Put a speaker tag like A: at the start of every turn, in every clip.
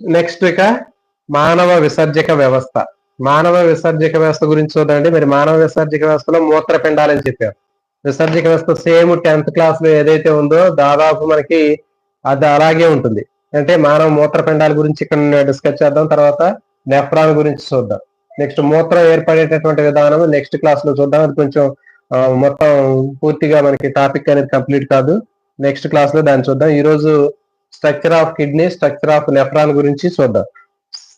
A: Next ఇక మానవ విసర్జక వ్యవస్థ. మానవ విసర్జక వ్యవస్థ గురించి చూద్దామండి. మరి మానవ విసర్జక వ్యవస్థలో మూత్రపిండాలని చెప్పారు. విసర్జక వ్యవస్థ సేమ్ 10th క్లాస్ లో ఏదైతే ఉందో దాదాపు మనకి అది అలాగే ఉంటుంది. అంటే మానవ మూత్రపిండాల గురించి ఇక్కడ డిస్కస్ చేద్దాం. తర్వాత నెఫ్రాన్ గురించి చూద్దాం. నెక్స్ట్ మూత్రం ఏర్పడేటటువంటి విధానం నెక్స్ట్ క్లాస్ లో చూద్దాం. అది కొంచెం మొత్తం పూర్తిగా మనకి టాపిక్ అనేది కంప్లీట్ కాదు. నెక్స్ట్ క్లాస్ లో దాన్ని చూద్దాం. ఈ రోజు structure of kidney, structure of nephron గురించి చూద్దాం.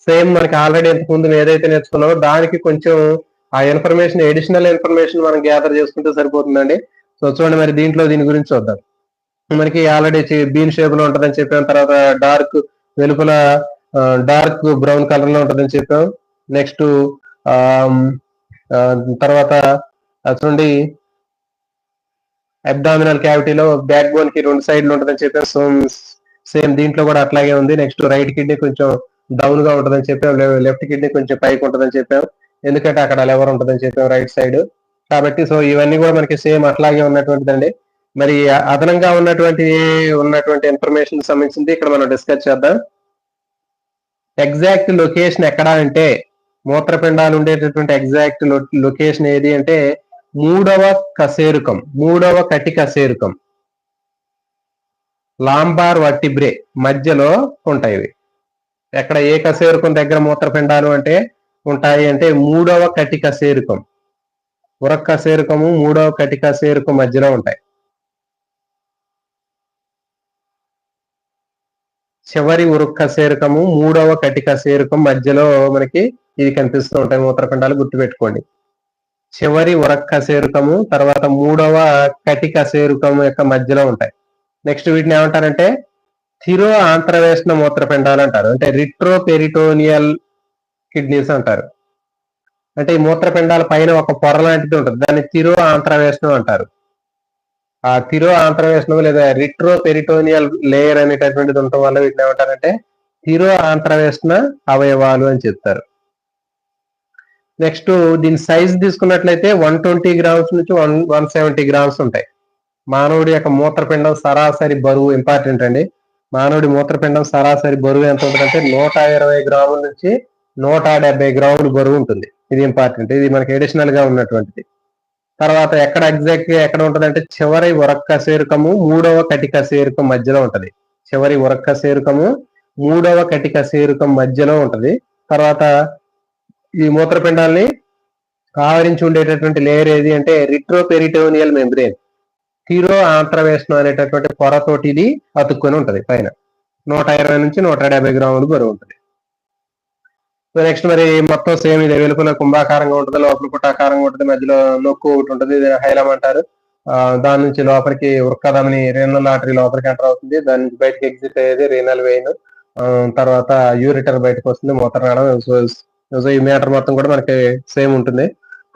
A: సేమ్ మనకి ఆల్రెడీ ఇంతకు ముందు ఏదైతే నేర్చుకున్నామో దానికి కొంచెం ఆ ఇన్ఫర్మేషన్, ఎడిషనల్ ఇన్ఫర్మేషన్ మనం గ్యాదర్ చేసుకుంటే సరిపోతుందండి. సో చూడండి, మరి దీని గురించి చూద్దాం. మనకి ఆల్రెడీ బీన్ షేప్ లో ఉంటుందని చెప్పాం. తర్వాత డార్క్ వెలుపల డార్క్ బ్రౌన్ కలర్ లో ఉంటుందని చెప్పాం. నెక్స్ట్ తర్వాత చూడండి అబ్డామినల్ క్యావిటీలో బ్యాక్ బోన్ కి 2 సైడ్లు ఉంటుందని చెప్పాం. సో సేమ్ దీంట్లో కూడా అట్లాగే ఉంది. నెక్స్ట్ రైట్ కిడ్నీ కొంచెం డౌన్ గా ఉంటుందని చెప్పాం. లెఫ్ట్ కిడ్నీ కొంచెం పైకి ఉంటుందని చెప్పాం. ఎందుకంటే అక్కడ లెవర్ ఉంటుందని చెప్పాం రైట్ సైడ్. కాబట్టి సో ఇవన్నీ కూడా మనకి సేమ్ అట్లాగే ఉన్నటువంటిదండి. మరి అదనంగా ఉన్నటువంటి ఇన్ఫర్మేషన్ సంబంధించింది ఇక్కడ మనం డిస్కస్ చేద్దాం. ఎగ్జాక్ట్ లొకేషన్ ఎక్కడ అంటే మూత్రపిండాలు ఉండేటటువంటి ఎగ్జాక్ట్ లొకేషన్ ఏది అంటే మూడవ కటి కశేరుకం లాంబార్ వర్టిబ్రే మధ్యలో ఉంటాయి. ఎక్కడ ఏ కశేరుకం దగ్గర మూత్రపిండాలు అంటే ఉంటాయి అంటే మూడవ కటి కశేరుకం, ఉరక్ కశేరుకము మూడవ కటి కశేరుకం మధ్యలో ఉంటాయి. చివరి ఉరుక్ కశేరుకము మూడవ కటి కశేరుకం మధ్యలో మనకి ఇది కనిపిస్తూ ఉంటాయి. మూత్రపిండాలు గుర్తుపెట్టుకోండి. చివరి ఉరక్ కశేరుకము తర్వాత మూడవ కటి కశేరుకం యొక్క మధ్యలో ఉంటాయి. నెక్స్ట్ వీటిని ఏమంటారంటే థిరో ఆంత్రవేష్ణ మూత్రపిండాలు అంటారు. అంటే రిట్రో పెరిటోనియల్ కిడ్నీస్ అంటారు. అంటే ఈ మూత్రపిండాల పైన ఒక పొర లాంటిది ఉంటుంది, దాన్ని థిరో ఆంత్రవేష్ణం అంటారు. ఆ థిరో ఆంత్రవేష్ణం లేదా రిట్రో పెరిటోనియల్ లేయర్ అనేటటువంటిది ఉండటం వల్ల వీటిని ఏమంటారంటే థిరో ఆంత్రవేష్ణ అవయవాలు అని చెప్తారు. నెక్స్ట్ దీని సైజ్ తీసుకున్నట్లయితే 120 గ్రామ్స్ నుంచి 170 గ్రామ్స్ ఉంటాయి. మానవుడి యొక్క మూత్రపిండం సరాసరి బరువు ఇంపార్టెంట్ అండి. మానవుడి మూత్రపిండం సరాసరి బరువు ఎంత ఉంటుందంటే 120 గ్రాముల నుంచి 170 గ్రాములు బరువు ఉంటుంది. ఇది ఇంపార్టెంట్, ఇది మనకి ఎడిషనల్ గా ఉన్నటువంటిది. తర్వాత ఎగ్జాక్ట్ గా ఎక్కడ ఉంటుందంటే చివరి ఉరక్క కశేరుకము మూడవ కటి కశేరుకం మధ్యలో ఉంటది. చివరి ఉరక్క కశేరుకము మూడవ కటి కశేరుకం మధ్యలో ఉంటది. తర్వాత ఈ మూత్రపిండాల్ని ఆవరించి ఉండేటటువంటి లేయర్ ఏది అంటే రిట్రోపెరిటోనియల్ మెంబ్రేన్, థిరో ఆంత్రవేష్ణం అనేటటువంటి పొరతోటి ఇది అతుక్కొని ఉంటది. పైన 120 నుంచి 170 గ్రాములు బరువు ఉంటుంది. సో నెక్స్ట్ మరి మొత్తం సేమ్ ఇది వెలుపల కుంభాకారంగా ఉంటుంది, లోపల పుటాకారంగా ఉంటుంది, మధ్యలో నొక్కు ఒకటి ఉంటుంది, ఇది హైలం అంటారు. దాని నుంచి లోపలికి వృక్కధమని రీనల్ ఆర్టరీ లోపలికి ఎంటర్ అవుతుంది. దాని నుంచి బయటకి ఎగ్జిట్ అయ్యేది రీనల్ వెయిన్. తర్వాత యూరిటర్ బయటకు వస్తుంది, మూత్రనాళం. సో ఈ మ్యాటర్ మొత్తం కూడా మనకి సేమ్ ఉంటుంది.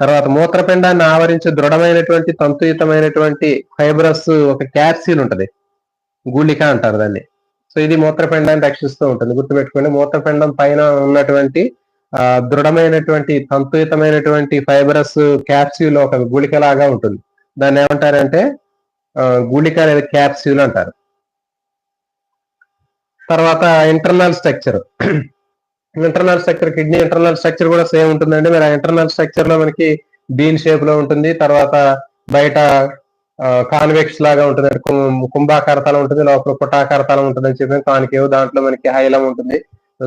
A: తర్వాత మూత్రపిండాన్ని ఆవరించి దృఢమైనటువంటి తంతుయుతమైనటువంటి ఫైబ్రస్ ఒక క్యాప్సూల్ ఉంటది, గుళిక అంటారు దాన్ని. సో ఇది మూత్రపిండాన్ని రక్షిస్తూ ఉంటుంది. గుర్తుపెట్టుకోండి, మూత్రపిండం పైన ఉన్నటువంటి దృఢమైనటువంటి తంతుయుతమైనటువంటి ఫైబరస్ క్యాప్సూల్ ఒక గుళిక లాగా ఉంటుంది. దాన్ని ఏమంటారంటే గుళిక లేదా క్యాప్సూల్ అంటారు. తర్వాత internal structure kidney internal structure కూడా సేమ్ ఉంటుందండి. మరి ఆ ఇంటర్నల్ స్ట్రక్చర్ లో మనకి బీన్ షేప్ లో ఉంటుంది. తర్వాత బయట కాన్వెక్స్ లాగా ఉంటుంది, అంటే కుంభాకార తలం ఉంటుంది, లోపల పుటాకార తలం ఉంటుంది అని చెప్పి కానికేవ్. దాంట్లో మనకి హైలం ఉంటుంది.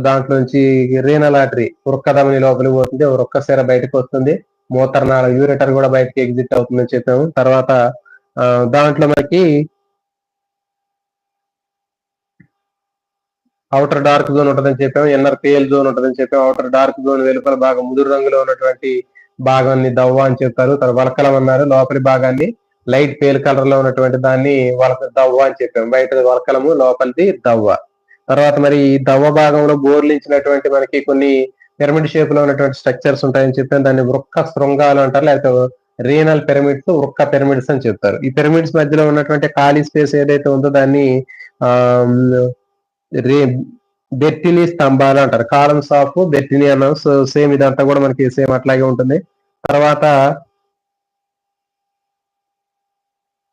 A: దాంట్లో నుంచి రీనల్ ఆర్టరీ వృక్కధమని లోపలికి పోతుంది, వృక్క సిర బయటకు వస్తుంది, మూత్రనాళ యూరిటర్ కూడా బయటకి ఎగ్జిట్ అవుతుందని చెప్పాము. తర్వాత దాంట్లో మనకి అవుటర్ డార్క్ జోన్ ఉంటుందని చెప్పాము, ఇన్నర్ పేల్ జోన్ ఉంటుందని చెప్పాము. అవుటర్ డార్క్ జోన్ వెలుపల భాగం ముదురు రంగులో ఉన్నటువంటి భాగాన్ని దవ్వ అని చెప్తారు. తర్వాత వలకలం అన్నారు, లోపలి భాగాన్ని లైట్ పేల్ కలర్ లో ఉన్నటువంటి దాన్ని దవ్వ అని చెప్పాము. బయట వలకలము, లోపలిది దవ్వ. తర్వాత మరి ఈ దవ్వ భాగంలో బోర్లించినటువంటి మనకి కొన్ని పిరమిడ్ షేప్ లో ఉన్నటువంటి స్ట్రక్చర్స్ ఉంటాయని చెప్పాను. దాన్ని వృక్క శృంగాలు అంటారు, లేకపోతే రీనల్ పిరమిడ్స్, వృక్క పిరమిడ్స్ అని చెప్తారు. ఈ పిరమిడ్స్ మధ్యలో ఉన్నటువంటి ఖాళీ స్పేస్ ఏదైతే ఉందో దాన్ని బెర్టినీ స్తంభాలు అంటారు, కాలమ్స్ ఆఫ్ బెర్టినీ అన్నాం. సో సేమ్ ఇదంతా కూడా మనకి సేమ్ అట్లాగే ఉంటుంది. తర్వాత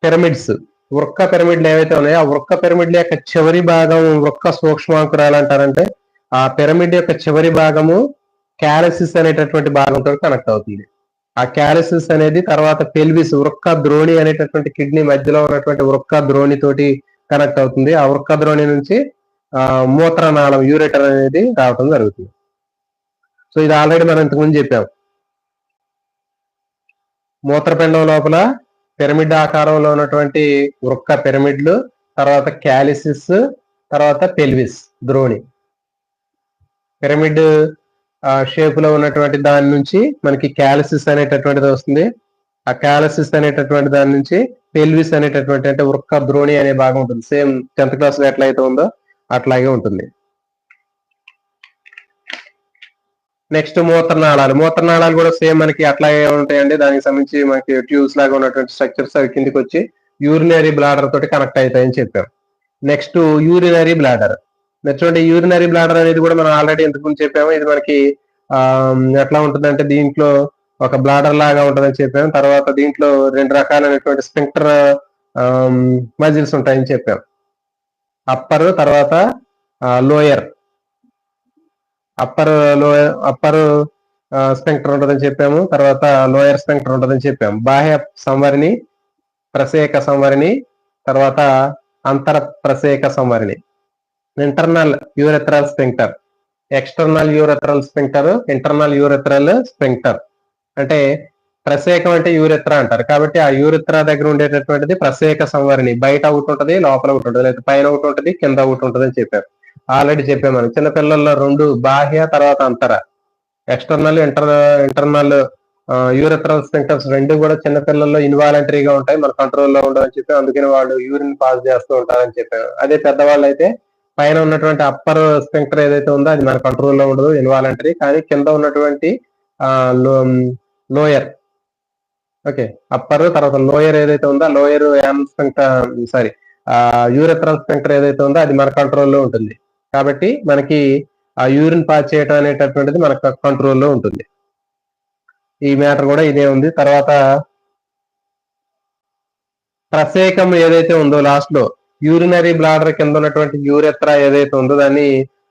A: పిరమిడ్స్, వృక్క పిరమిడ్లు ఏవైతే ఉన్నాయో ఆ వృక్క పిరమిడ్ల యొక్క చివరి భాగం వృక్క సూక్ష్మాంకురాలు అంటారంటే ఆ పిరమిడ్ యొక్క చివరి భాగము క్యాలసిస్ అనేటటువంటి భాగంతో కనెక్ట్ అవుతుంది. ఆ క్యాలసిస్ అనేది తర్వాత పెల్విస్ వృక్క ద్రోణి అనేటటువంటి కిడ్నీ మధ్యలో ఉన్నటువంటి వృక్క ద్రోణి తోటి కనెక్ట్ అవుతుంది. ఆ వృక్క ద్రోణి నుంచి మూత్రనాళం యూరేటర్ అనేది రావడం జరుగుతుంది. సో ఇది ఆల్రెడీ మనం ఇంతకుముందు చెప్పాం. మూత్రపిండం లోపల పిరమిడ్ ఆకారంలో ఉన్నటువంటి వృక్క పిరమిడ్లు, తర్వాత క్యాలిసిస్, తర్వాత పెల్విస్ ద్రోణి. పిరమిడ్ షేప్ లో ఉన్నటువంటి దాని నుంచి మనకి క్యాలసిస్ అనేటటువంటిది వస్తుంది. ఆ క్యాలసిస్ అనేటటువంటి దాని నుంచి పెల్విస్ అనేటటువంటి అంటే వృక్క ద్రోణి అనే భాగం ఉంటుంది. సేమ్ 10th క్లాస్ లో ఎట్లయితే ఉందో అట్లాగే ఉంటుంది. నెక్స్ట్ మూత్రనాళాలు. మూత్రనాళాలు కూడా సేమ్ మనకి అట్లాగే ఉంటాయండి. దానికి సంబంధించి మనకి ట్యూబ్స్ లాగా ఉన్నటువంటి స్ట్రక్చర్స్ అవి కిందికి వచ్చి యూరినరీ బ్లాడర్ తోటి కనెక్ట్ అవుతాయని చెప్పాం. Next urinary bladder. చూడండి, యూరినరీ బ్లాడర్ అనేది కూడా మనం ఆల్రెడీ ఇంతకుముందు చెప్పాము. ఇది మనకి ఎట్లా ఉంటుందంటే దీంట్లో ఒక బ్లాడర్ లాగా ఉంటుందని చెప్పాము. తర్వాత దీంట్లో 2 రకాలైనటువంటి స్పింక్టర్ మజిల్స్ ఉంటాయని చెప్పాం. అప్పర్, తర్వాత లోయర్. అప్పర్ స్పెంక్టర్ ఉంటుందని చెప్పాము. తర్వాత లోయర్ స్పెంక్టర్ ఉంటుందని చెప్పాము. బాహ్య సంవరిని, ప్రసేక సంవరిని, తర్వాత అంతర ప్రసేక సంవరిని. Internal urethral sphincter, external urethral sphincter, internal urethral sphincter. అంటే ప్రసేకం అంటే యూరెత్రా అంటారు. కాబట్టి ఆ యూరెత్రా దగ్గర ఉండేటటువంటిది ప్రసేక సంవరిని. బయట ఒకటి ఉంటుంది, లోపల ఒకటి ఉంటుంది, లేదా పైన ఒకటి ఉంటుంది, కింద ఒకటి ఉంటుంది అని చెప్పారు. ఆల్రెడీ చెప్పాము మనం. చిన్నపిల్లల్లో 2 బాహ్య, తర్వాత అంతర. ఎక్స్టర్నల్, ఇంటర్నల్ యూరెథ్రల్ స్పెంక్టర్స్ 2 కూడా చిన్నపిల్లల్లో ఇన్వాలంటరీగా ఉంటాయి, మన కంట్రోల్లో ఉండదని చెప్పి అందుకని వాళ్ళు యూరిన్ పాస్ చేస్తూ ఉంటారని చెప్పారు. అదే పెద్దవాళ్ళు అయితే పైన ఉన్నటువంటి అప్పర్ స్పెంక్టర్ ఏదైతే ఉందో అది మన కంట్రోల్లో ఉండదు, ఇన్వాలంటరీ. కానీ కింద ఉన్నటువంటి లోయర్, ఓకే, అప్పర్ తర్వాత లోయర్ ఏదైతే ఉందో లోయర్ యూరెథ్రల్ స్పెంక్టర్ ఏదైతే ఉందో అది మన కంట్రోల్లో ఉంటుంది. కాబట్టి మనకి ఆ యూరిన్ పాస్ చేయడం అనేటటువంటిది మన కంట్రోల్లో ఉంటుంది. ఈ మ్యాటర్ కూడా ఇదే ఉంది. తర్వాత ప్రసేకం ఏదైతే ఉందో లాస్ట్ లో యూరినరీ బ్లాడర్ కింద ఉన్నటువంటి యూరెత్రా ఏదైతే ఉందో దాన్ని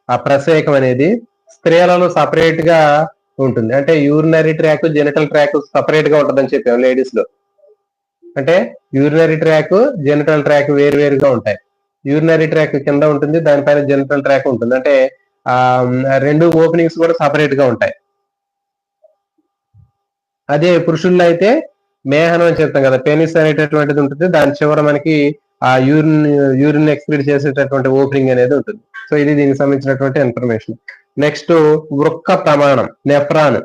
A: ఆ ప్రసేకం అనేది స్త్రీలలో సపరేట్ గా ఉంటుంది. అంటే urinary tract, genital track separate గా ఉంటుందని చెప్పాము లేడీస్ లో. అంటే యూరినరీ ట్రాక్, జెనిటల్ ట్రాక్ వేరుగా ఉంటాయి. యూరినరీ ట్రాక్ కింద ఉంటుంది, దానిపైన జెనిటల్ ట్రాక్ ఉంటుంది. అంటే ఆ 2 ఓపెనింగ్స్ కూడా సపరేట్ గా ఉంటాయి. అదే పురుషుల్లో అయితే మేహనం అని చెప్తాం కదా, పెనిస్ అనేటటువంటిది ఉంటుంది. దాని చివర మనకి ఆ యూరిన్ ఎక్స్క్రీట్ చేసేటటువంటి ఓపెనింగ్ అనేది ఉంటుంది. సో ఇది దీనికి సంబంధించినటువంటి ఇన్ఫర్మేషన్. నెక్స్ట్ వృక్క ప్రమాణం, నెఫ్రాన్.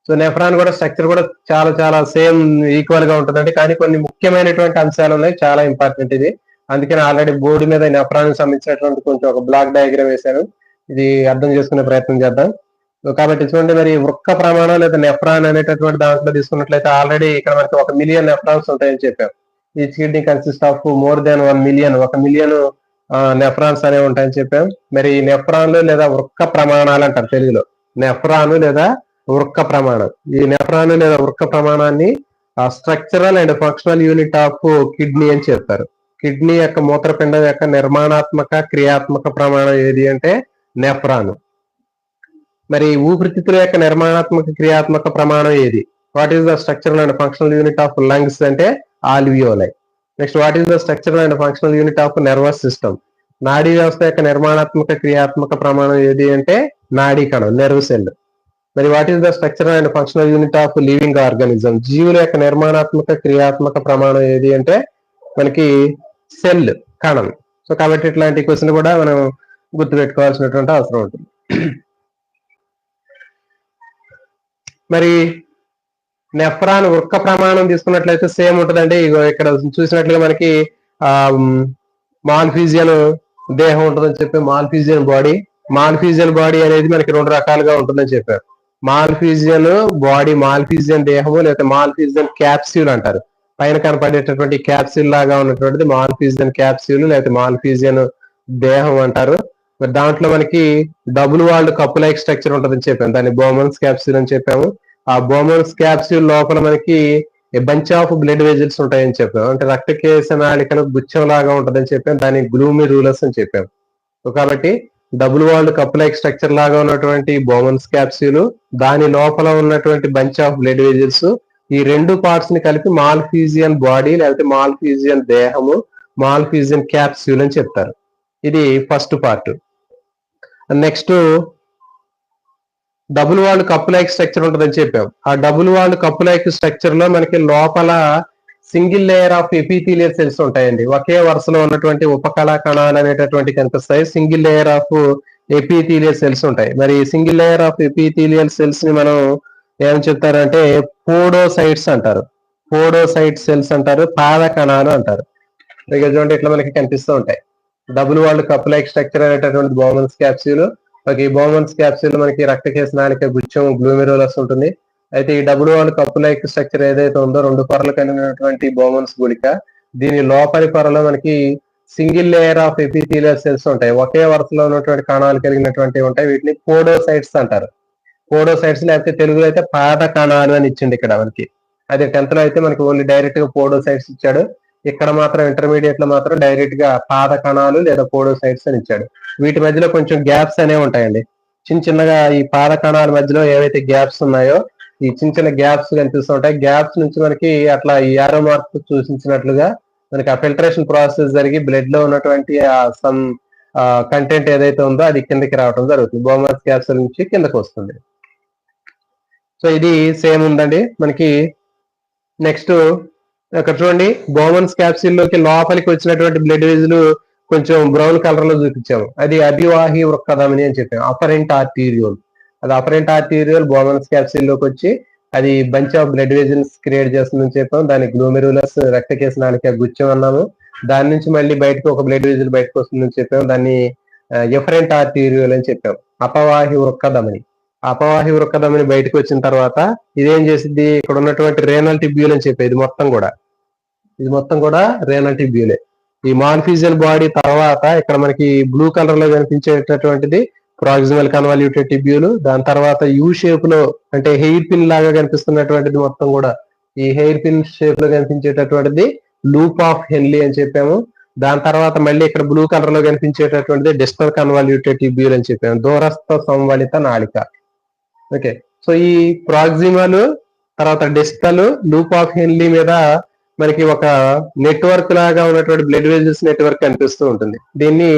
A: సో నెఫ్రాన్ కూడా స్ట్రక్చర్ కూడా చాలా సేమ్ ఈక్వల్ గా ఉంటుందండి. కానీ కొన్ని ముఖ్యమైనటువంటి అంశాలు ఉన్నాయి, చాలా ఇంపార్టెంట్ ఇది. అందుకని ఆల్రెడీ బోర్డు మీద నెఫ్రాన్ సంబంధించినటువంటి కొంచెం ఒక బ్లాక్ డయాగ్రామ్ వేశాను. ఇది అర్థం చేసుకునే ప్రయత్నం చేద్దాం. కాబట్టి చూడండి, మరి వృక్క ప్రమాణం లేదా నెఫ్రాన్ అనేటటువంటి దాంట్లో తీసుకున్నట్లయితే ఆల్రెడీ ఇక్కడ మనకి 1 మిలియన్ నెఫ్రాన్స్ ఉంటాయని చెప్పాం. ఈ kidney consist of more than 1 million, 1 million nephrons అనేవి ఉంటాయని చెప్పాం. మరి నెఫ్రాన్లు లేదా వృక్క ప్రమాణాలు అంటారు తెలుగులో. నెఫ్రాను లేదా వృక్క ప్రమాణం. ఈ నెఫ్రాన్ లేదా వృక్క ప్రమాణాన్ని structural and functional unit of kidney అని చెప్తారు. కిడ్నీ యొక్క మూత్రపిండం యొక్క నిర్మాణాత్మక, క్రియాత్మక ప్రమాణం ఏది అంటే నెఫ్రాన్. మరి ఊపిరితిత్తుల యొక్క నిర్మాణాత్మక, క్రియాత్మక ప్రమాణం ఏది? What is the structural and functional unit of lungs అంటే alveoli. Next what is the structural and functional unit of nervous system? నాడీ వ్యవస్థ యొక్క నిర్మాణాత్మక, క్రియాత్మక ప్రమాణం ఏది అంటే నాడీ కణం, నెర్వ్ సెల్. మరి what is the structural and functional unit of living organism? జీవుల యొక్క నిర్మాణాత్మక, క్రియాత్మక ప్రమాణం ఏది అంటే మనకి సెల్, కణం. సో కాబట్టి ఇట్లాంటి క్వశ్చన్ కూడా మనం గుర్తుపెట్టుకోవాల్సినటువంటి అవసరం ఉంటుంది. మరి నెఫ్రాన్ వృక్క ప్రమాణం తీసుకున్నట్లయితే సేమ్ ఉంటుందండి. ఇక్కడ చూసినట్లుగా మనకి మాల్ఫీజియన్ దేహం ఉంటుందని చెప్పి మాల్ఫీజియన్ బాడీ. మాల్ఫీజియన్ బాడీ అనేది మనకి 2 రకాలుగా ఉంటుందని చెప్పారు. మాల్ఫీజియన్ బాడీ, మాల్ఫీజియన్ దేహము, లేదా మాల్ఫీజియన్ క్యాప్స్యూల్ అంటారు. పైన కనపడేటటువంటి క్యాప్సూల్ లాగా ఉన్నటువంటిది మాల్ఫీజియన్ క్యాప్సూల్ లేదా మాల్ఫీజియన్ దేహం అంటారు. మరి దాంట్లో మనకి double walled cup like structure ఉంటుందని చెప్పాము. దాన్ని బోమన్స్ క్యాప్సూల్ అని చెప్పాము. ఆ బోమన్స్ క్యాప్సూల్ లోపల మనకి బంచ్ ఆఫ్ బ్లడ్ వెజల్స్ ఉంటాయని చెప్పాము. అంటే రక్తకేశ నాళికలు గుచ్చం లాగా ఉంటుందని చెప్పాము. దాన్ని గ్లూమి రూలర్స్ అని చెప్పాము. కాబట్టి double walled cup like structure లాగా ఉన్నటువంటి బోమన్స్ క్యాప్సూల్, దాని లోపల ఉన్నటువంటి బంచ్ ఆఫ్ బ్లడ్ వెజల్స్, ఈ రెండు పార్ట్స్ ని కలిపి మాల్ఫీజియన్ బాడీ లేకపోతే మాల్ఫీజియన్ దేహము, మాల్ఫీజియన్ క్యాప్సూల్ అని చెప్తారు. ఇది first part. Next double walled cup like structure ఉంటుందని చెప్పాం. ఆ double walled cup like structure లో మనకి లోపల single layer of epithelial cells ఉంటాయండి. ఒకే వరుసలో ఉన్నటువంటి ఉపకళా కణాలు అనేటటువంటి కనిపిస్తాయి. Single layer of epithelial cells ఉంటాయి. మరి single layer of epithelial cells ని మనం ఏమని చెప్తారంటే పోడోసైట్స్ అంటారు. పోడోసైట్ సెల్స్ అంటారు, పాద కణాలు అంటారు. ఇక చూడండి ఇట్లా మనకి కనిపిస్తూ ఉంటాయి. Double walled cup like structure అనేటటువంటి బోమన్స్ క్యాప్సూల్. ఈ బోమన్స్ క్యాప్సూల్ మనకి రక్తకేశ నాళిక గుచ్చం గ్లూమెరులస్ ఉంటుంది. అయితే ఈ double walled cup like structure ఏదైతే ఉందో రెండు పొరలు కలిగినటువంటి బోమన్స్ గుళిక, దీని లోపలి పొరలో మనకి single layer of epithelial cells ఉంటాయి. ఒకే వరుసలో ఉన్నటువంటి కణాలు కలిగినటువంటి ఉంటాయి. వీటిని పోడోసైట్స్ అంటారు. పోడోసైట్స్ లేకపోతే తెలుగులో అయితే పాద కణాలు అని ఇచ్చింది ఇక్కడ మనకి. అదే 10th లో అయితే మనకి ఓన్లీ డైరెక్ట్ గా పోడోసైట్స్ ఇచ్చాడు. ఇక్కడ మాత్రం ఇంటర్మీడియట్ లో మాత్రం డైరెక్ట్ గా పాద కణాలు లేదా పోడోసైట్స్ అని ఇచ్చాడు. వీటి మధ్యలో కొంచెం గ్యాప్స్ అనేవి ఉంటాయండి. చిన్నగా ఈ పాద కణాల మధ్యలో ఏవైతే గ్యాప్స్ ఉన్నాయో ఈ చిన్న గ్యాప్స్ కనిపిస్తుంటాయి. గ్యాప్స్ నుంచి మనకి అట్లా ఈ యారో మార్క్ సూచించినట్లుగా మనకి ఆ ఫిల్టరేషన్ ప్రాసెస్ జరిగి బ్లడ్ లో ఉన్నటువంటి ఆ సమ్ కంటెంట్ ఏదైతే ఉందో అది కిందకి రావడం జరుగుతుంది. బోమన్స్ క్యాప్సూల్ నుంచి కిందకి వస్తుంది. సో ఇది సేమ్ ఉందండి మనకి. నెక్స్ట్ అక్కడ చూడండి, బోమన్స్ క్యాప్సూల్ లోకి లోపలికి వచ్చినటువంటి బ్లడ్ వెజులు కొంచెం బ్రౌన్ కలర్ లో చూపించాము. అది అభివాహి వృక్కధమని అని చెప్పాము. అపరెంట్ ఆర్టీరియోల్, అది అపరెంట్ ఆర్టీరియోల్ బోమన్స్ క్యాప్సూల్ లోకి వచ్చి అది bunch of blood vessels create చేస్తుందని చెప్పాము. దాని గ్లోమెరులస్ రక్తకేశ నాళిక గుచ్చం అన్నాము. దాని నుంచి మళ్ళీ బయటకు ఒక బ్లడ్ వెజల్ బయటకు వస్తుందని చెప్పాము. దాన్ని ఎఫరెంట్ ఆర్టీరియోల్ అని చెప్పాము. అపవాహి వృక్కధమని. అపవాహి వృక్కధమని బయటకు వచ్చిన తర్వాత ఇదేం చేసింది, ఇక్కడ ఉన్నటువంటి రేనల్ టిబ్యూల్ అని చెప్పేది ఇది మొత్తం కూడా రేనల్ టిబ్యూలే. ఈ మాల్ఫీజియల్ బాడీ తర్వాత ఇక్కడ మనకి బ్లూ కలర్ లో కనిపించేటటువంటిది ప్రాక్సిమల్ కన్వాల్యూటెడ్ టిబ్యూల్. దాని తర్వాత యూ షేప్ లో అంటే హెయిర్ పిన్ లాగా కనిపిస్తున్నటువంటిది మొత్తం కూడా ఈ హెయిర్ పిన్ షేప్ లో కనిపించేటటువంటిది లూప్ ఆఫ్ హెన్లీ అని చెప్పాము. దాని తర్వాత మళ్ళీ ఇక్కడ బ్లూ కలర్ లో కనిపించేటటువంటిది డిస్టల్ కన్వాల్యూటెడ్ టిబ్యూల్ అని చెప్పాము. దూరస్థ సంవలిత నాళిక. ఓకే, సో ఈ ప్రాక్సిమల్ తర్వాత డిస్టల్ లూప్ ఆఫ్ హెన్లీ మీద మనకి ఒక నెట్వర్క్ లాగా ఉన్నటువంటి బ్లడ్ వెజల్స్ నెట్వర్క్ కనిపిస్తూ ఉంటుంది. దీన్ని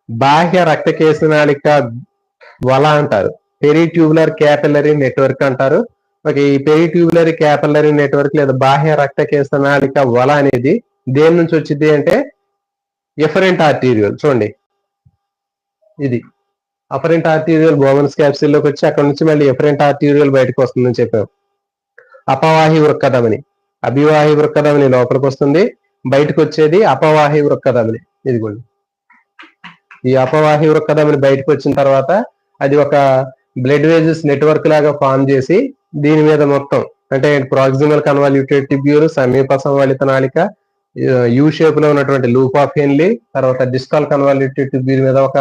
A: బాహ్య రక్తకేశ నాళిక వల అంటారు. పెరిట్యూబులర్ క్యాపిల్లరీ నెట్వర్క్ అంటారు. ఈ పెరిట్యూబులరీ క్యాపిల్లరీ నెట్వర్క్ లేదా బాహ్య రక్తకేశ నాళిక వల అనేది దేని నుంచి వచ్చింది అంటే ఎఫరెంట్ ఆర్టీరియోల్. చూడండి, ఇది అఫరెంట్ ఆర్టీరియోల్ బోమన్స్ క్యాప్సూల్ లోకి వచ్చి అక్కడ నుంచి మళ్ళీ ఎఫరెంట్ ఆర్టీరియోల్ బయటకు వస్తుందని చెప్పాం. అపవాహి వృక్కధమని, అభివాహి వృక్కధమని లోపలికి వస్తుంది, బయటకు వచ్చేది అపవాహి వృక్కధమని. ఇదిగోండి, ఈ అపవాహి వృక్కధమని బయటకు వచ్చిన తర్వాత అది ఒక బ్లడ్ వెజల్స్ నెట్వర్క్ లాగా ఫామ్ చేసి దీని మీద మొత్తం అంటే ప్రాక్సిమల్ కన్వాల్యూటెడ్ టిబ్యూల్, సమీప సంవలిత నాళిక, యూ షేప్ లో ఉన్నటువంటి లూప్ ఆఫ్ హెన్లీ, తర్వాత డిస్టల్ కన్వాల్యూటెడ్ టిబ్యూల్ మీద ఒక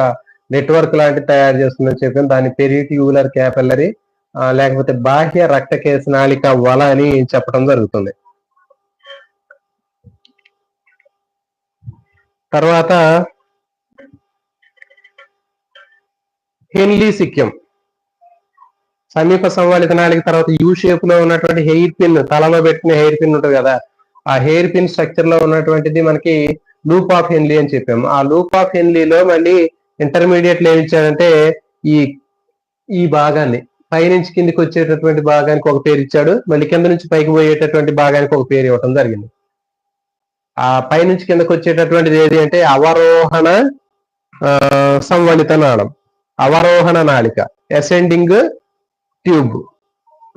A: నెట్వర్క్ లాంటి తయారు చేస్తుందని చెప్పాను. దాన్ని పెరిట్యూబులర్ క్యాపిల్లరీ లేకపోతే బాహ్య రక్తకేశ నాళిక వల అని చెప్పడం జరుగుతుంది. తర్వాత హెన్లీ సిక్యం, సమీప సంవలిత నాళిక తర్వాత యూ షేప్ లో ఉన్నటువంటి హెయిర్ పిన్, తలలో పెట్టిన హెయిర్ పిన్ ఉంటుంది కదా, ఆ హెయిర్ పిన్ స్ట్రక్చర్ లో ఉన్నటువంటిది మనకి లూప్ ఆఫ్ హెన్లీ అని చెప్పాము. ఆ లూప్ ఆఫ్ హెన్లీలో మళ్ళీ ఇంటర్మీడియట్ ఏమి ఇచ్చాడంటే ఈ భాగాన్ని పైనుంచి కిందికి వచ్చేటటువంటి భాగానికి ఒక పేరు ఇచ్చాడు, మళ్ళీ కింద నుంచి పైకి పోయేటటువంటి భాగానికి ఒక పేరు ఇవ్వటం జరిగింది. ఆ పైనుంచి కిందకి వచ్చేటటువంటిది ఏది అంటే అవరోహణ సంవలిత నాళం, అవరోహణ నాళిక, అసెండింగ్ ట్యూబ్.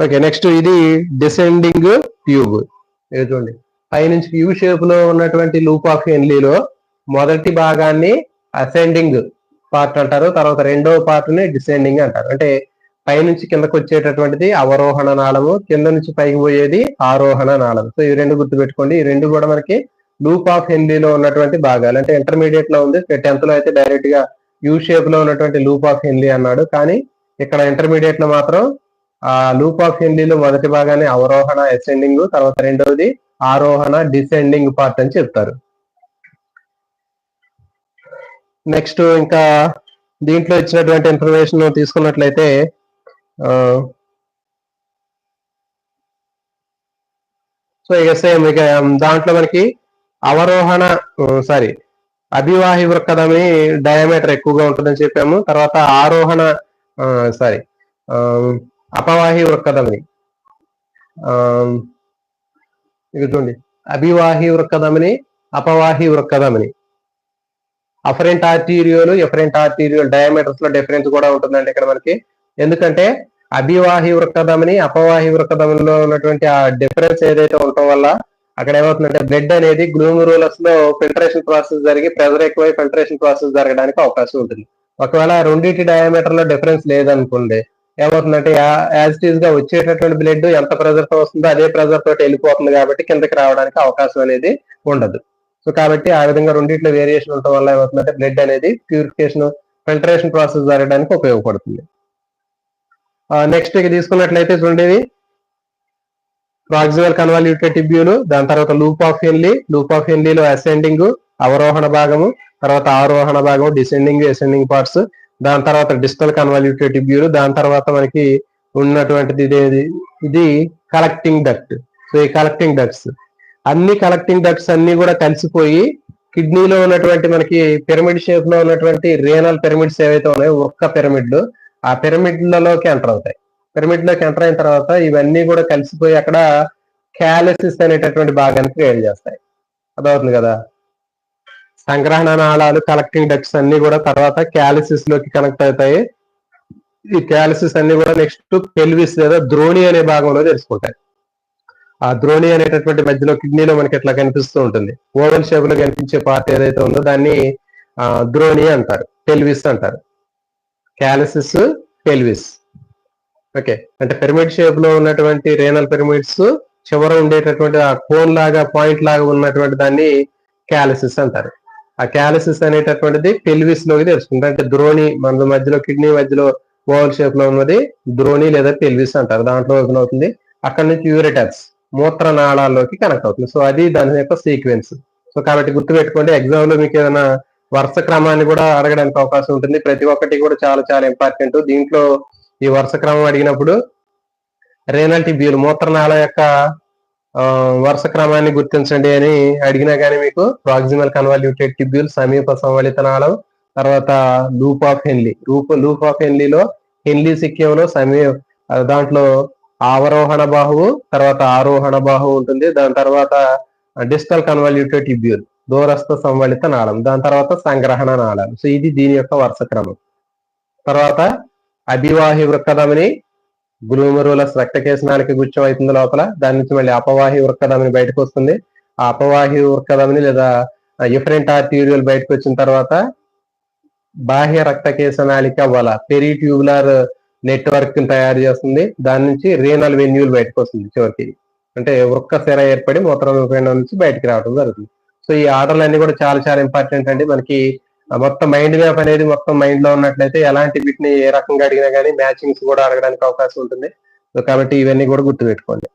A: ఓకే, నెక్స్ట్ ఇది డిసెండింగ్ ట్యూబ్. చూడండి, పైనుంచి యూ షేప్ లో ఉన్నటువంటి లూప్ ఆఫ్ హెన్లీలో మొదటి భాగాన్ని అసెండింగ్ పార్ట్ అంటారు, తర్వాత రెండవ పార్ట్ ని డిసెండింగ్ అంటారు. అంటే పైనుంచి కిందకు వచ్చేటటువంటిది అవరోహణ నాళము, కింద నుంచి పైకి పోయేది ఆరోహణ నాళం. సో ఈ రెండు గుర్తుపెట్టుకోండి. ఈ రెండు కూడా మనకి లూప్ ఆఫ్ హెన్లీలో ఉన్నటువంటి భాగాలు. అంటే ఇంటర్మీడియట్ లో ఉంది, 10th లో అయితే డైరెక్ట్ గా యూ షేప్ లో ఉన్నటువంటి లూప్ ఆఫ్ హెన్లీ అన్నాడు. కానీ ఇక్కడ ఇంటర్మీడియట్ లో మాత్రం ఆ లూప్ ఆఫ్ హెన్లీలో మొదటి భాగాన్ని అవరోహణ అసెండింగ్, తర్వాత రెండవది ఆరోహణ డిసెండింగ్ పార్ట్ అని చెప్తారు. నెక్స్ట్ ఇంకా దీంట్లో ఇచ్చినటువంటి ఇన్ఫర్మేషన్ తీసుకున్నట్లయితే సో ఇక సేమ్ ఇక దాంట్లో మనకి అవరోహణ అభివాహి వృక్కధమని డయామీటర్ ఎక్కువగా ఉంటుందని చెప్పాము. తర్వాత ఆరోహణ అపవాహి వృక్కధమని ఇక చూడండి, అభివాహి వృక్కధమని అపవాహి వృక్కధమని అఫరెంట్ ఆర్టీరియోల్ డయామీటర్స్ లో డిఫరెన్స్ కూడా ఉంటుందండి ఇక్కడ మనకి. ఎందుకంటే అభివాహి వృక్కధమని అపవాహి వృక్కధమనిలో ఉన్నటువంటి ఆ డిఫరెన్స్ ఏదైతే ఉండటం వల్ల అక్కడ ఏమవుతుందంటే బ్లడ్ అనేది గ్లూమరూలస్ లో ఫిల్టరేషన్ ప్రాసెస్ జరిగి ప్రెజర్ ఎక్కువై ఫిల్టరేషన్ ప్రాసెస్ జరగడానికి అవకాశం ఉంటుంది. ఒకవేళ రెండింటి డయామీటర్ లో డిఫరెన్స్ లేదనుకోండి, ఏమవుతుందంటే యాజ్ ఇట్ ఈస్ గా వచ్చేటటువంటి బ్లడ్ ఎంత ప్రెజర్ తో వస్తుందో అదే ప్రెజర్ తోటి వెళ్ళిపోతుంది కాబట్టి కిందకి రావడానికి అవకాశం అనేది ఉండదు. సో కాబట్టి ఆ విధంగా రెండింటిలో వేరియేషన్ ఉండటం వల్ల ఏమవుతుందంటే బ్లడ్ అనేది ప్యూరిఫికేషన్ ఫిల్టరేషన్ ప్రాసెస్ జరగడానికి ఉపయోగపడుతుంది. నెక్స్ట్ ఇక తీసుకున్నట్లయితే చూడండి, ప్రాక్సిమల్ కన్వాల్యూటెడ్ టిబ్యూల్, దాని తర్వాత లూప్ ఆఫ్ హెన్లీలో అసెండింగ్ అవరోహణ భాగము, తర్వాత ఆరోహణ భాగము డిసెండింగ్ పార్ట్స్, దాని తర్వాత డిస్టల్ కన్వాల్యూటెడ్ టిబ్యూల్, దాని తర్వాత మనకి ఉన్నటువంటిది ఇది కలెక్టింగ్ డక్ట్. సో ఈ కలెక్టింగ్ డక్ట్స్ అన్ని కూడా కలిసిపోయి కిడ్నీలో ఉన్నటువంటి మనకి పిరమిడ్ షేప్ లో ఉన్నటువంటి రేనల్ పిరమిడ్స్ ఏవైతే ఉన్నాయో ఒక్క పిరమిడ్లు ఆ పిరమిడ్లలోకి ఎంటర్ అవుతాయి. పిరమిడ్ లోకి ఎంటర్ అయిన తర్వాత ఇవన్నీ కూడా కలిసిపోయి అక్కడ క్యాలసిస్ అనేటటువంటి భాగాన్ని క్రియేట్ చేస్తాయి. అదవుతుంది కదా. సంగ్రహణ నాళాలు కలెక్టింగ్ డక్ట్స్ అన్ని కూడా తర్వాత క్యాలసిస్ లోకి కనెక్ట్ అవుతాయి. ఈ క్యాలసిస్ అన్ని కూడా నెక్స్ట్ పెల్విస్ లేదా ద్రోణి అనే భాగంలో తెలుసుకుంటాయి. ఆ ద్రోణి అనేటటువంటి మధ్యలో కిడ్నీలో మనకి ఇట్లా కనిపిస్తూ ఉంటుంది. ఓవెల్ షేప్ లో కనిపించే పార్ట్ ఏదైతే ఉందో దాన్ని ద్రోణి అంటారు, పెల్విస్ అంటారు. Calluses, pelvis. ఓకే, అంటే పిరమిడ్ షేప్ లో ఉన్నటువంటి రేనల్ పిరమిడ్స్ చివర ఉండేటటువంటి ఆ కోన్ లాగా పాయింట్ లాగా ఉన్నటువంటి దాన్ని క్యాలసిస్ అంటారు. ఆ క్యాలసిస్ అనేటటువంటిది పెల్విస్ లోకి తెలుస్తుంది. అంటే ద్రోణి మన మధ్యలో కిడ్నీ మధ్యలో ఓవల్ షేప్ లో ఉన్నది ద్రోణి లేదా పెల్విస్ అంటారు. దాంట్లో ఓపెన్ అవుతుంది. అక్కడ నుంచి యూరెటర్స్ మూత్ర నాళాల్లోకి కనెక్ట్ అవుతుంది. సో అది దాని యొక్క సీక్వెన్స్. సో కాబట్టి గుర్తుపెట్టుకోండి, ఎగ్జామ్ లో మీకు ఏదైనా వరుస క్రమాన్ని కూడా అడగడానికి అవకాశం ఉంటుంది. ప్రతి ఒక్కటి కూడా చాలా చాలా ఇంపార్టెంట్. దీంట్లో ఈ వరుస క్రమం అడిగినప్పుడు రేనల్ టిబ్యూల్ మూత్రనాళ యొక్క వరుస క్రమాన్ని గుర్తించండి అని అడిగినా కానీ మీకు ప్రాక్సిమల్ కన్వాల్యూటెడ్ టిబ్యూల్ సమీప సంవలిత నాళం, తర్వాత లూప్ ఆఫ్ హెన్లీలో హెన్లీ సిక్యంలో దాంట్లో అవరోహణ బాహువు, తర్వాత ఆరోహణ బాహువు ఉంటుంది. దాని తర్వాత డిస్టల్ కన్వాల్యూటెడ్ టిబ్యూల్ దూరస్థ సంవలిత నాళం, దాని తర్వాత సంగ్రహణ నాళం. సో ఇది దీని యొక్క వరుస క్రమం. తర్వాత అభివాహి వృక్కధమని గ్లూమరులస్ రక్తకేశనానికి గుచ్చం అవుతుంది లోపల. దాని నుంచి మళ్ళీ అపవాహి వృక్కధమని బయటకు వస్తుంది. ఆ అపవాహి వృక్కధమని లేదా ఎఫరెంట్ ఆర్టీరియల్ బయటకు వచ్చిన తర్వాత బాహ్య రక్తకేశనాళిక వల పెరిట్యూబులర్ నెట్వర్క్ తయారు చేస్తుంది. దాని నుంచి రేనల్ వెన్యూల్ బయటకు వస్తుంది చివరికి. అంటే వృక్క సిర ఏర్పడి మూత్రపిండం నుంచి బయటకు రావడం జరుగుతుంది. సో ఈ ఆర్డర్లు అన్ని కూడా చాలా చాలా ఇంపార్టెంట్ అండి. మనకి మొత్తం మైండ్ మ్యాప్ అనేది మొత్తం మైండ్ లో ఉన్నట్లయితే ఎలాంటి వీటిని ఏ రకంగా అడిగినా కానీ మ్యాచింగ్స్ కూడా అడగడానికి అవకాశం ఉంటుంది. సో కాబట్టి ఇవన్నీ కూడా గుర్తుపెట్టుకోండి.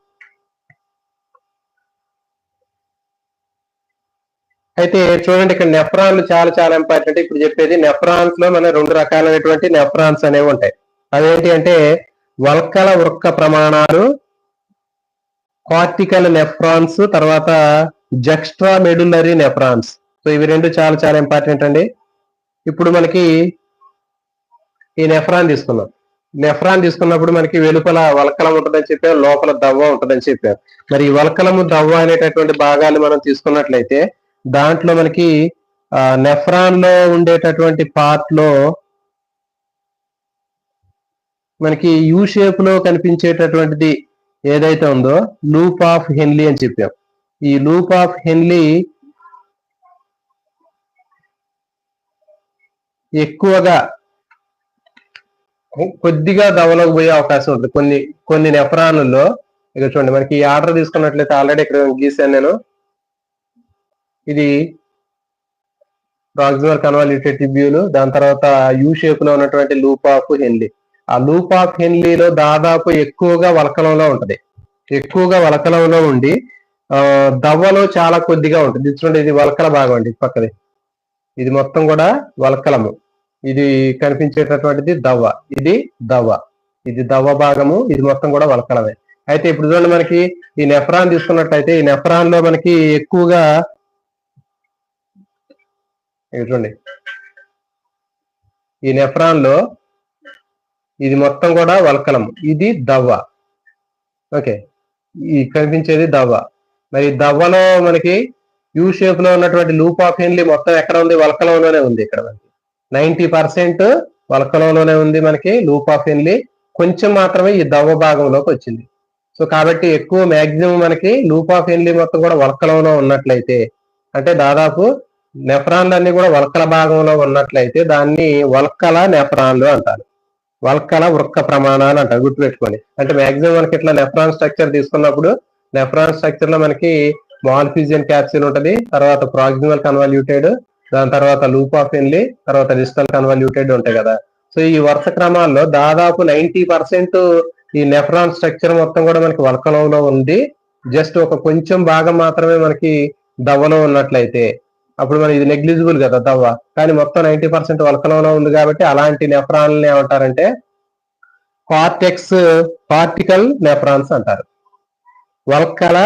A: అయితే చూడండి, ఇక్కడ నెఫ్రాన్లు చాలా చాలా ఇంపార్టెంట్. ఇప్పుడు చెప్పేది నెఫ్రాన్స్ లో మన 2 రకాలైనటువంటి నెఫ్రాన్స్ అనేవి ఉంటాయి. అదేంటి అంటే వల్కల వృక్క ప్రమాణాలు, కార్టికల్ నెఫ్రాన్స్, తర్వాత జక్స్ట్రా మెడులరీ నెఫ్రాన్స్. సో ఇవి 2 చాలా చాలా ఇంపార్టెంట్ అండి. ఇప్పుడు మనకి ఈ నెఫ్రాన్ తీసుకున్నప్పుడు మనకి వెలుపల వల్కలం ఉంటుందని చెప్పారు, లోపల దవ్వ ఉంటుందని చెప్పారు. మరి ఈ వల్కలము దవ్వ అనేటటువంటి భాగాలు మనం తీసుకున్నట్లయితే దాంట్లో మనకి నెఫ్రాన్ లో ఉండేటటువంటి పార్ట్ లో మనకి యూ షేప్ లో కనిపించేటటువంటిది ఏదైతే ఉందో లూప్ ఆఫ్ హెన్లీ అని చెప్పాం. ఈ లూప్ ఆఫ్ హెన్లీ ఎక్కువగా కొద్దిగా దవలోకి పోయే అవకాశం ఉంటుంది కొన్ని నెఫ్రాన్లలో. ఇక చూడండి, మనకి ఈ ఆర్డర్ తీసుకున్నట్లయితే ఆల్రెడీ ఇక్కడ గీసాను నేను. ఇది ప్రాక్సిమల్ కన్వాల్యూటెడ్ టిబ్యూల్, దాని తర్వాత యూ షేప్ లో ఉన్నటువంటి లూప్ ఆఫ్ హెన్లీ. ఆ లూప్ ఆఫ్ హెన్లీలో దాదాపు ఎక్కువగా వలకలంలో ఉంటది. ఎక్కువగా వలకలంలో ఉండి దవ్వలో చాలా కొద్దిగా ఉంటుంది. చూడండి, ఇది వలకల భాగం అండి పక్కది. ఇది మొత్తం కూడా వలకలము. ఇది కనిపించేటటువంటిది దవ్వ, ఇది దవ్వ, ఇది దవ్వ భాగము, ఇది మొత్తం కూడా వలకలమే. అయితే ఇప్పుడు చూడండి, మనకి ఈ నెఫ్రాన్ తీసుకున్నట్టయితే ఈ నెఫ్రాన్ లో మనకి ఎక్కువగా చూడండి, ఈ నెఫ్రాన్ లో ఇది మొత్తం కూడా వలకలం, ఇది దవ్వ. ఓకే, ఈ కనిపించేది దవ్వ. మరి దవ్వలో మనకి యూ షేప్ లో ఉన్నటువంటి లూప్ ఆఫ్ హెన్లీ మొత్తం ఎక్కడ ఉంది? వలకలంలోనే ఉంది. ఇక్కడ మనకి 90% వలకలంలోనే ఉంది మనకి లూప్ ఆఫ్ హెన్లీ, కొంచెం మాత్రమే ఈ దవ్వ భాగంలోకి వచ్చింది. సో కాబట్టి ఎక్కువ మ్యాక్సిమం మనకి లూప్ ఆఫ్ హెన్లీ మొత్తం కూడా వలకలంలో ఉన్నట్లయితే, అంటే దాదాపు నెఫ్రాన్లు అన్ని కూడా వలకల భాగంలో ఉన్నట్లయితే దాన్ని వల్కల నెఫ్రాన్లు అంటారు. వల్కల వృక్క ప్రమాణాలు అంటారు, గుర్తుపెట్టుకోండి. అంటే మాక్సిమం మనకి ఇట్లా నెఫ్రాన్ స్ట్రక్చర్ తీసుకున్నప్పుడు నెఫ్రాన్ స్ట్రక్చర్ లో మనకి మాల్ఫిజియన్ క్యాప్సిల్ ఉంటుంది, తర్వాత ప్రాక్సిమల్ కన్వల్యూటెడ్, దాని తర్వాత లూప్ ఆఫ్ హెన్లీ, తర్వాత డిస్టల్ కన్వల్యూటెడ్ ఉంటాయి కదా. సో ఈ వరుస క్రమాల్లో దాదాపు 90% ఈ నెఫ్రాన్ స్ట్రక్చర్ మొత్తం కూడా మనకి వల్కలంలో ఉంది. జస్ట్ ఒక కొంచెం భాగం మాత్రమే మనకి దవ్వలో ఉన్నట్లయితే అప్పుడు మన ఇది నెగ్లిజిబుల్ కదా దవ్వ, కానీ మొత్తం 90% వల్కలంలో ఉంది కాబట్టి అలాంటి నెఫ్రాన్లు ఏమంటారంటే కార్టికల్ నెఫ్రాన్స్ అంటారు. వల్కల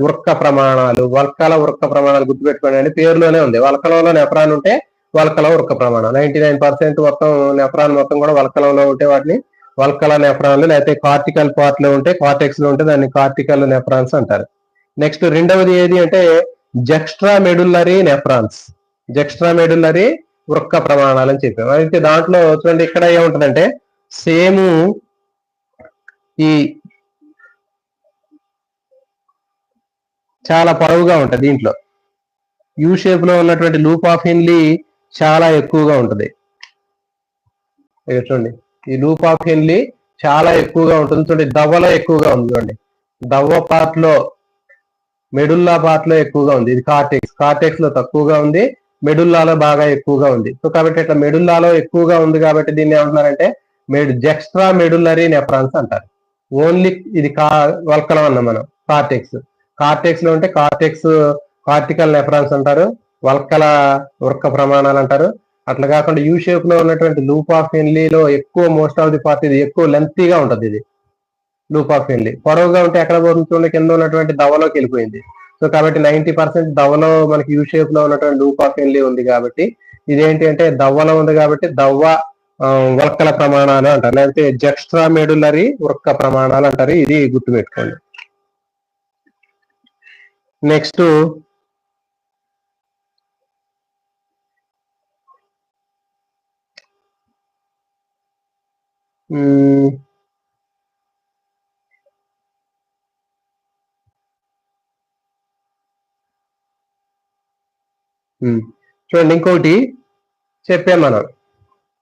A: వృక్క ప్రమాణాలు, వల్కల వృక్క ప్రమాణాలు గుర్తుపెట్టుకోండి అండి, పేరులోనే ఉంది. వల్కలంలో నెఫ్రాన్ ఉంటే వల్కల వృక్క ప్రమాణం. 99% మొత్తం నెఫ్రాన్ మొత్తం కూడా వల్కలంలో ఉంటే వాటిని వల్కల నెఫ్రాన్లు, లేకపోతే కార్టికల్ పార్ట్ లో ఉంటే కార్టెక్స్ లో ఉంటే దాన్ని కార్టికల్ నెఫ్రాన్స్ అంటారు. నెక్స్ట్ రెండవది ఏది అంటే జెక్స్ట్రా మెడుల్లరీ నెఫ్రాన్స్, జెక్స్ట్రా మెడుల్లరీ వృక్క ప్రమాణాలు అని చెప్పాము. అయితే దాంట్లో చూడండి, ఇక్కడ ఏముంటుందంటే సేమ్ ఈ చాలా పొడవుగా ఉంటుంది. దీంట్లో యూ షేప్ లో ఉన్నటువంటి లూప్ ఆఫ్ హెన్లీ చాలా ఎక్కువగా ఉంటుంది. చూడండి, ఈ లూప్ ఆఫ్ హెన్లీ చాలా ఎక్కువగా ఉంటుంది. చూడండి, దవ్వలో ఎక్కువగా ఉంది. చూడండి, దవ్వ పార్ట్ లో, మెడుల్లా పార్ట్ లో ఎక్కువగా ఉంది. ఇది కార్టెక్స్ లో తక్కువగా ఉంది, మెడుల్లాలో బాగా ఎక్కువగా ఉంది. సో కాబట్టి ఇట్లా మెడుల్లాలో ఎక్కువగా ఉంది కాబట్టి దీన్ని ఏమంటున్నారంటే జెక్స్ట్రా మెడుల్లరీ నెఫ్రాన్స్ అంటారు. ఓన్లీ ఇది వల్కలం అన్నాం మనం. కార్టెక్స్ లో ఉంటే కార్టికల్ నెఫ్రాన్స్ అంటారు, వల్కల వృక్క ప్రమాణాలు అంటారు. అట్లా కాకుండా యూ షేప్ లో ఉన్నటువంటి లూప్ ఆఫ్ హెన్లీలో ఎక్కువ మోస్ట్ ఆఫ్ ది పార్ట్ ఇది ఎక్కువ లెంతీగా ఉంటుంది. ఇది లూప్ ఆఫ్ హెన్లీ పొడవుగా ఉంటే ఎక్కడ పోతుంది చూడండి, కింద ఉన్నటువంటి దవ్వలోకి వెళ్ళిపోయింది. సో కాబట్టి 90% దవ్వలో మనకి యూ షేప్ లో ఉన్నటువంటి లూప్ ఆఫ్ హెన్లీ ఉంది కాబట్టి ఇదేంటి అంటే దవ్వలో ఉంది కాబట్టి దవ్వ వల్కల ప్రమాణాలు అంటారు, లేకపోతే జెక్స్ట్రా మెడుల్లరీ వృక్క ప్రమాణాలు అంటారు. ఇది గుర్తుపెట్టుకోండి. నెక్స్ట్ చూడండి, ఇంకోటి చెప్పాం మనం,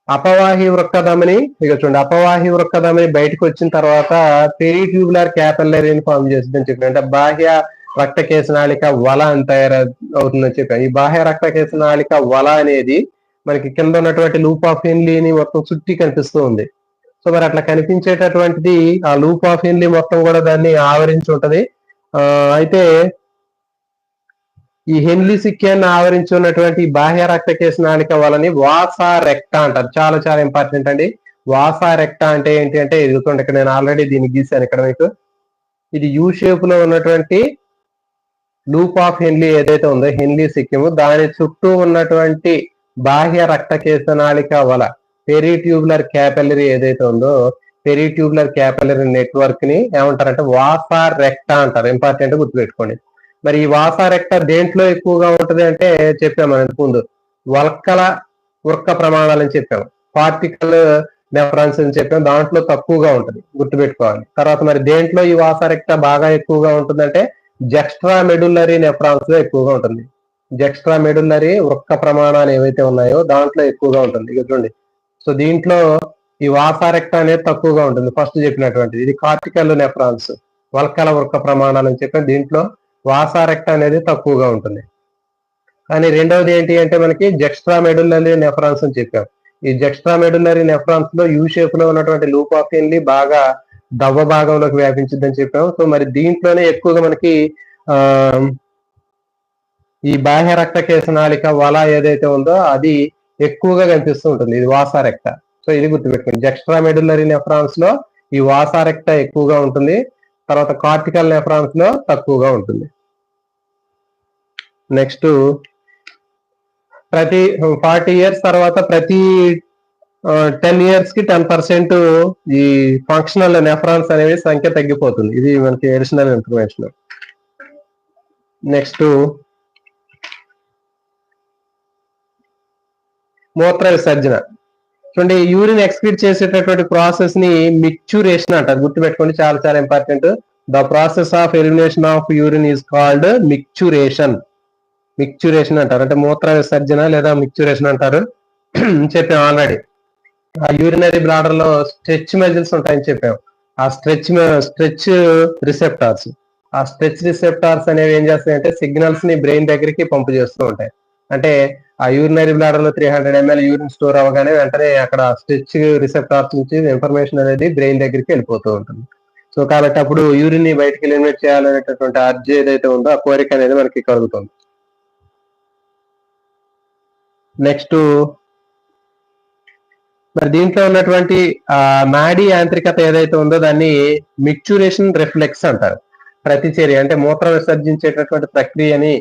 A: అపవాహి వృక్కధమని. ఇక చూడండి, అపవాహి వృక్కధమని బయటకు వచ్చిన తర్వాత పెరిట్యూబులర్ క్యాపిల్లరీని ఫామ్ చేస్తుందని చెప్పాను. అంటే బాహ్య రక్త కేశనాళిక వల అని తయారవుతుందని చెప్పాను. ఈ బాహ్య రక్త కేశనాళిక వల అనేది మనకి కింద ఉన్నటువంటి లూప్ ఆఫ్ హెన్లీని మొత్తం చుట్టి కనిపిస్తూ ఉంది. సో మరి అట్లా కనిపించేటటువంటిది ఆ లూప్ ఆఫ్ హెన్లీ మొత్తం కూడా దాన్ని ఆవరించి ఉంటది. అయితే ఈ హెన్లీ సిక్యాన్ని ఆవరించి ఉన్నటువంటి బాహ్య రక్త కేశనాళిక వలని వాసా రెక్టా అంటారు. చాలా చాలా ఇంపార్టెంట్ అండి. వాసా రెక్టా అంటే ఏంటి అంటే ఎదుగుతుంది. ఇక్కడ నేను ఆల్రెడీ దీన్ని గీసాను ఇక్కడ మీకు. ఇది యూ షేప్ లో ఉన్నటువంటి లూప్ ఆఫ్ హెన్లీ ఏదైతే ఉందో హెన్లీ సిక్కిము, దాని చుట్టూ ఉన్నటువంటి బాహ్య రక్త కేశనాళిక వల పెరిట్యూబులర్ క్యాపిల్లరీ ఏదైతే ఉందో పెరిట్యూబులర్ క్యాపిల్లరీ నెట్వర్క్ ని ఏమంటారంటే వాసా రెక్టా అంటారు. ఇంపార్టెంట్ గుర్తుపెట్టుకోండి. మరి ఈ వాసా రెక్టా దేంట్లో ఎక్కువగా ఉంటది అంటే చెప్పాము మనం ముందు, వల్కల వృక్క ప్రమాణాలు అని చెప్పాము, కార్టికల్ నెఫ్రాన్స్ అని చెప్పాము, దాంట్లో తక్కువగా ఉంటుంది, గుర్తుపెట్టుకోవాలి. తర్వాత మరి దేంట్లో ఈ వాసా రెక్టా బాగా ఎక్కువగా ఉంటుందంటే జెక్స్ట్రా మెడుల్లరీ నెఫ్రాన్స్ లో ఎక్కువగా ఉంటుంది. జెక్స్ట్రా మెడుల్లరీ వృక్క ప్రమాణాలు ఏవైతే ఉన్నాయో దాంట్లో ఎక్కువగా ఉంటుంది. ఇక చూడండి, సో దీంట్లో ఈ వాసా రెక్టా అనేది తక్కువగా ఉంటుంది. ఫస్ట్ చెప్పినటువంటిది ఇది కార్టికల్ నెఫ్రాన్స్, వల్కల వృక్క ప్రమాణాలు అని చెప్పాను, దీంట్లో వాసా రెక్టా అనేది తక్కువగా ఉంటుంది. కానీ రెండవది ఏంటి అంటే మనకి జెక్స్ట్రా మెడుల్లరీ నెఫ్రాన్స్ అని చెప్పాం. ఈ జెక్స్ట్రా మెడుల్లరీ నెఫ్రాన్స్ లో యూ షేప్ లో ఉన్నటువంటి లూప్ ఆఫ్ హెన్లీ బాగా దవ్వ భాగంలోకి వ్యాపించిందని చెప్పాము. సో మరి దీంట్లోనే ఎక్కువగా మనకి ఈ బాహ్య రక్త కేశనాళిక వల ఏదైతే ఉందో అది ఎక్కువగా కనిపిస్తూ ఉంటుంది. ఇది వాసా రెక్టా. సో ఇది గుర్తుపెట్టుకోండి. ఎక్స్ట్రా మెడులరీ నెఫ్రాన్స్ లో ఈ వాసా రెక్టా ఎక్కువగా ఉంటుంది. తర్వాత కార్టికల్ నెఫ్రాన్స్ లో తక్కువగా ఉంటుంది. నెక్స్ట్ ప్రతి 40 ఇయర్స్ తర్వాత ప్రతి 10 ఇయర్స్ కి 10% ఈ ఫంక్షనల్ నెఫ్రాన్స్ అనేవి సంఖ్య తగ్గిపోతుంది. ఇది మనకి అడిషనల్ ఇన్ఫర్మేషన్. నెక్స్ట్ మూత్ర విసర్జన. చూడండి, యూరిన్ ఎక్స్క్రీట్ చేసేటటువంటి ప్రాసెస్ ని మిక్చురేషన్ అంటారు. గుర్తుపెట్టుకోండి, చాలా చాలా important. The process of elimination of urine is called micturition. Micturition అంటారు, అంటే మూత్ర విసర్జన లేదా మిక్చురేషన్ అంటారు. చెప్పాం ఆల్రెడీ. ఆ యూరినరీ బ్లాడర్ లో స్ట్రెచ్ మజిల్స్ ఉంటాయని చెప్పాం. ఆ స్ట్రెచ్ రిసెప్టార్స్, ఆ స్ట్రెచ్ రిసెప్టార్స్ అనేవి ఏం చేస్తాయంటే సిగ్నల్స్ ని బ్రెయిన్ దగ్గరికి పంపు చేస్తూ ఉంటాయి. అంటే ఆ యూరినరీ బ్లాడర్ లో 300 ml యూరిన్ స్టోర్ అవగానే వెంటనే అక్కడ స్ట్రెచ్ రిసెప్టార్స్ నుంచి ఇన్ఫర్మేషన్ అనేది బ్రెయిన్ దగ్గరికి వెళ్ళిపోతూ ఉంటుంది. సో కాబట్టి అప్పుడు యూరిన్ ని బయటకి ఎలిమినేట్ చేయాలనేటటువంటి అర్జీ ఏదైతే ఉందో ఆ కోరిక అనేది మనకి కలుగుతుంది. నెక్స్ట్ మరి దీంట్లో ఉన్నటువంటి నాడీ యాంత్రికత ఏదైతే ఉందో దాన్ని మిక్చురేషన్ రిఫ్లెక్స్ అంటారు. ప్రతిచర్య అంటే మూత్రం విసర్జించేటటువంటి ప్రక్రియని